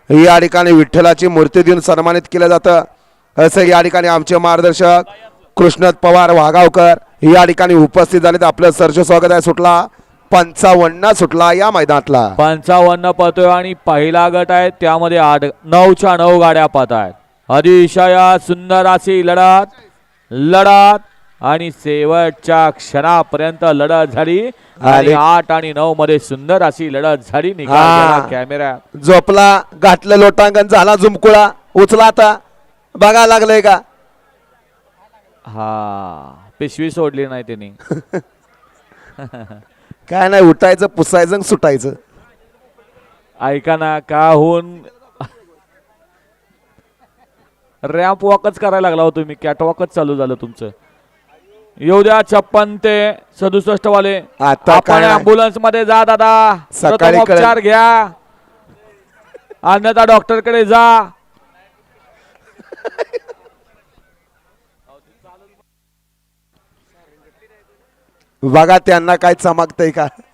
या ठिकाणी विठ्ठलाची मूर्ती देऊन सन्मानित केलं जातं असं या ठिकाणी आमचे मार्गदर्शक कृष्णत पवार वाघावकर या ठिकाणी उपस्थित झालेत. आपलं सरस स्वागत आहे. सुटला 55 सुटला या मैदानातला 55 पळतोय आणि पहिला गट आहे त्यामध्ये 9च्या 9 गाड्या पाहत आहेत. अतिशय सुंदर अशी लढत आणि शेवटच्या क्षणापर्यंत लढत झाली आणि 8 आणि 9 मध्ये सुंदर अशी लढत झाली. निकाल कॅमेरा झोपला घातलं लोटांगण झाला झुमकुळा उचला आता बघा लागलंय का हा पिशवी सोडली नाही त्यांनी काय नाही उठायचं पुसायचं सुटायचं. ऐका ना का होऊन रॅम्प वॉकच करायला लागला होतो मी. कॅटवॉकच चालू झालं तुमचं. येऊ द्या 56 ते 67 वाले. आता आपण अँब्युलन्स मध्ये जा दादा. सकाळी उपचार घ्या अन्यथा डॉक्टर कडे जा. बघा त्यांना काय चमकतंय का